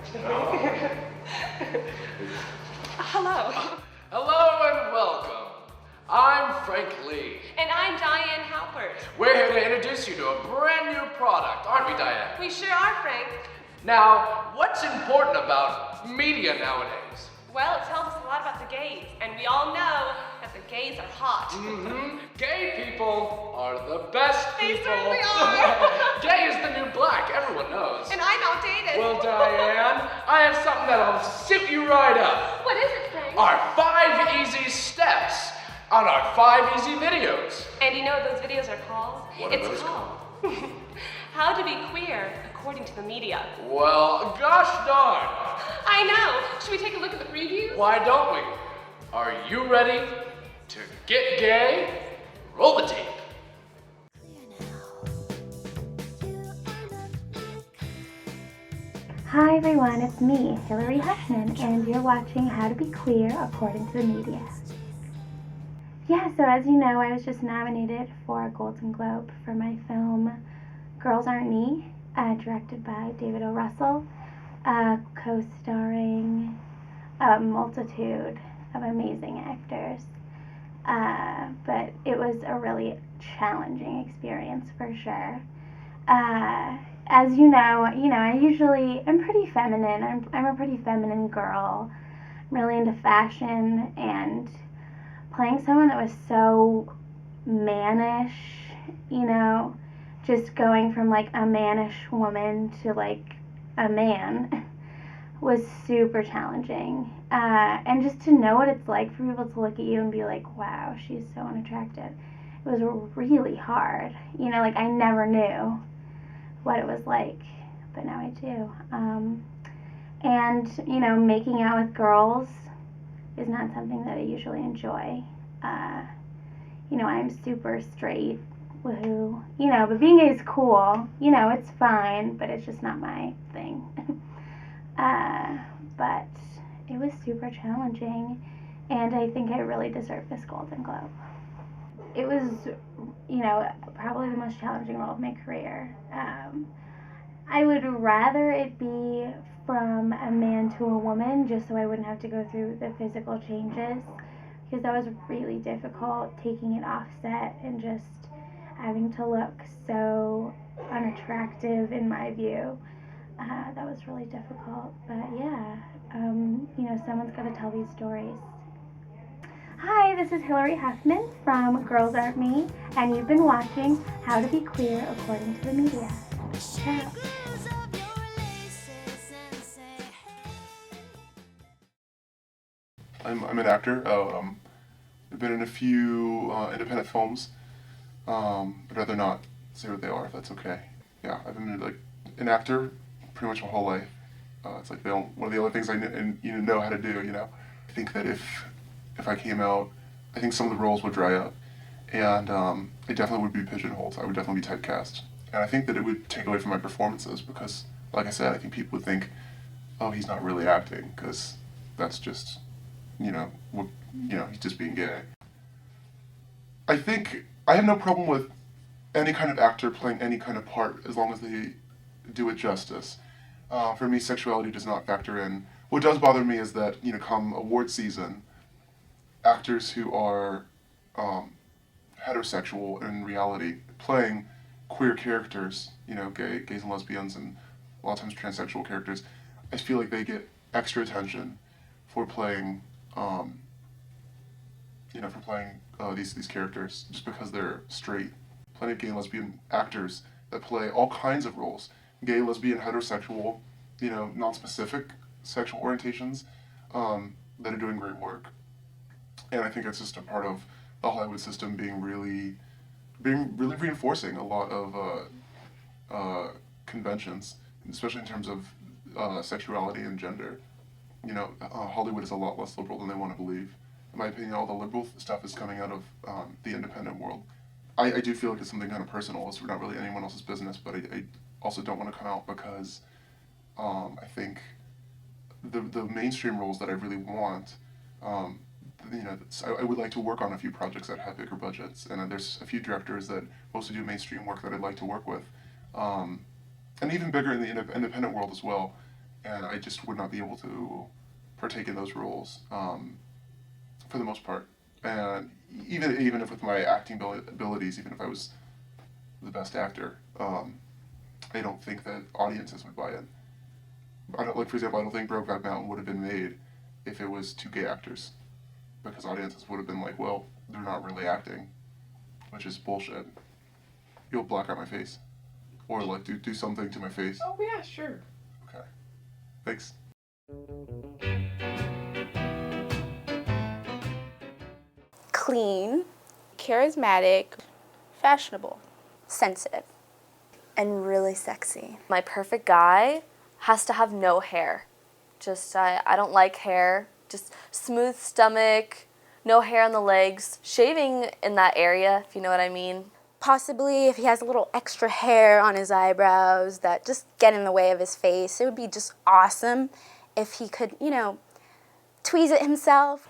Hello. Hello and welcome. I'm Frank Lee. And I'm Diane Halpert. We're here to introduce you to a brand new product, aren't we, Diane? We sure are, Frank. Now, what's important about media nowadays? Well, it tells us a lot about the gays, and we all know that the gays are hot. Gay people are the best They people. certainly are. Gay is the new black, everyone knows. And I'm outdated. Well, Diane, I have something that'll suit you right up. What is it, Frank? Our 5 easy steps on our 5 easy videos. And you know what those videos are called? What are It's those called How to Be Queer According to the Media. Well, gosh darn. I know. Should we take a look at the previews? Why don't we? Are you ready to get gay? Roll the tape. Hi everyone, it's me, Hillary Huffman, and you're watching How to Be Queer According to the Media. Yeah, so as you know, I was just nominated for a Golden Globe for my film Girls Aren't Me, directed by David O. Russell, co-starring a multitude of amazing actors. But it was a really challenging experience for sure. As you know, I usually am pretty feminine. I'm a pretty feminine girl. I'm really into fashion, and playing someone that was so mannish, just going from like a mannish woman to like a man was super challenging. And just to know what it's like for people to look at you and be like, wow, she's so unattractive. It was really hard. Like I never knew what it was like, but now I do. And making out with girls is not something that I usually enjoy. I'm super straight, woohoo, but being gay is cool, it's fine, but it's just not my thing. But it was super challenging, and I think I really deserve this Golden Globe. It was, probably the most challenging role of my career. I would rather it be from a man to a woman, just so I wouldn't have to go through the physical changes, because that was really difficult, taking it off set and just having to look so unattractive in my view. That was really difficult, but yeah, someone's got to tell these stories. Hi, this is Hillary Huffman from Girls Aren't Me, and you've been watching How to Be Queer According to the Media. Ciao. I'm an actor. I've been in a few independent films, but rather not say what they are, if that's okay. Yeah, I've been like an actor pretty much my whole life. It's like one of the only things I know how to do. I think that if I came out, I think some of the roles would dry up, and I definitely would be pigeonholed. I would definitely be typecast, and I think that it would take away from my performances because, like I said, I think people would think, oh, he's not really acting because that's just, he's just being gay. I think I have no problem with any kind of actor playing any kind of part as long as they do it justice. For me, sexuality does not factor in. What does bother me is that, come award season, actors who are heterosexual in reality playing queer characters, gays and lesbians and a lot of times transsexual characters, I feel like they get extra attention for playing, these characters just because they're straight. Plenty of gay and lesbian actors that play all kinds of roles. Gay, lesbian, heterosexual, non-specific sexual orientations that are doing great work. And I think it's just a part of the Hollywood system being really reinforcing a lot of conventions, especially in terms of sexuality and gender. Hollywood is a lot less liberal than they want to believe. In my opinion, all the liberal stuff is coming out of the independent world. I do feel like it's something kind of personal. It's not really anyone else's business, but I also don't want to come out because I think the mainstream roles that I really want, I would like to work on a few projects that have bigger budgets, and there's a few directors that mostly do mainstream work that I'd like to work with, and even bigger in the independent world as well. and I just would not be able to partake in those roles for the most part. And even if with my acting abilities, even if I was the best actor, I don't think that audiences would buy in. For example, I don't think Brokeback Mountain would have been made if it was two gay actors, because audiences would have been like, well, they're not really acting, which is bullshit. You'll black out my face, or like do something to my face. Oh yeah, sure. Okay, thanks. Clean, charismatic, fashionable, sensitive, and really sexy. My perfect guy has to have no hair. I don't like hair. Just smooth stomach, no hair on the legs, shaving in that area, if you know what I mean. Possibly if he has a little extra hair on his eyebrows that just get in the way of his face, it would be just awesome if he could, tweeze it himself.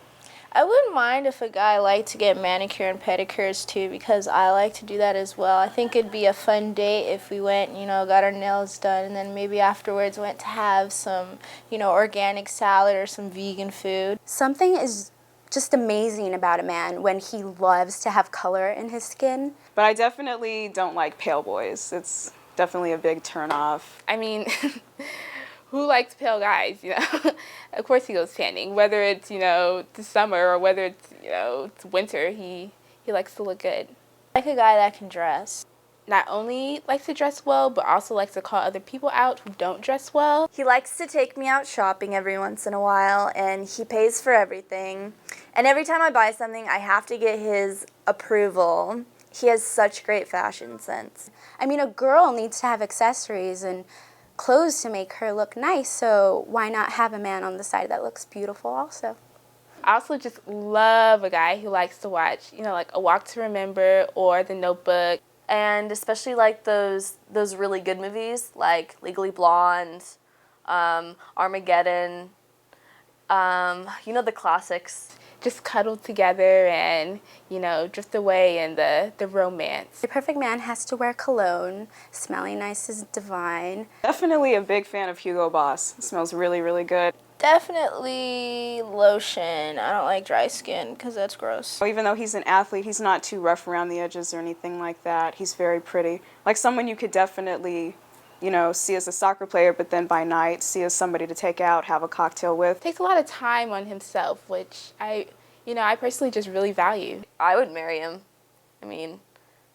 I wouldn't mind if a guy liked to get manicure and pedicures too, because I like to do that as well. I think it'd be a fun date if we went, got our nails done, and then maybe afterwards went to have some, organic salad or some vegan food. Something is just amazing about a man when he loves to have color in his skin. But I definitely don't like pale boys. It's definitely a big turn-off. I mean, who likes pale guys, Of course he goes tanning, whether it's, the summer or whether it's, it's winter, he likes to look good. I like a guy that can dress. Not only likes to dress well, but also likes to call other people out who don't dress well. He likes to take me out shopping every once in a while, and he pays for everything. And every time I buy something, I have to get his approval. He has such great fashion sense. I mean, a girl needs to have accessories and clothes to make her look nice, so why not have a man on the side that looks beautiful also? I also just love a guy who likes to watch, like A Walk to Remember or The Notebook. And especially like those really good movies like Legally Blonde, Armageddon, the classics. Just cuddle together and, drift away in the romance. The perfect man has to wear cologne. Smelling nice is divine. Definitely a big fan of Hugo Boss. It smells really, really good. Definitely lotion. I don't like dry skin because that's gross. Even though he's an athlete, he's not too rough around the edges or anything like that. He's very pretty. Like someone you could definitely, see as a soccer player, but then by night see as somebody to take out, have a cocktail with. Takes a lot of time on himself, which I personally just really value. I would marry him. I mean,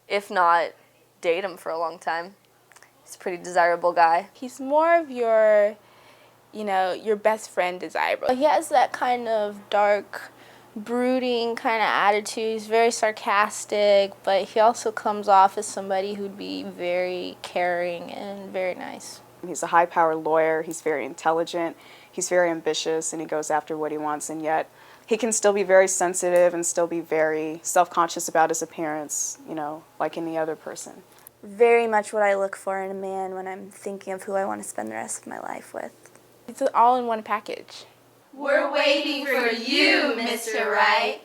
if not, date him for a long time. He's a pretty desirable guy. He's more of your best friend desirable. He has that kind of dark, brooding kind of attitude. He's very sarcastic, but he also comes off as somebody who'd be very caring and very nice. He's a high-powered lawyer. He's very intelligent. He's very ambitious, and he goes after what he wants, and yet he can still be very sensitive and still be very self-conscious about his appearance, like any other person. Very much what I look for in a man when I'm thinking of who I want to spend the rest of my life with. It's an all-in-one package. We're waiting for you, Mr. Right.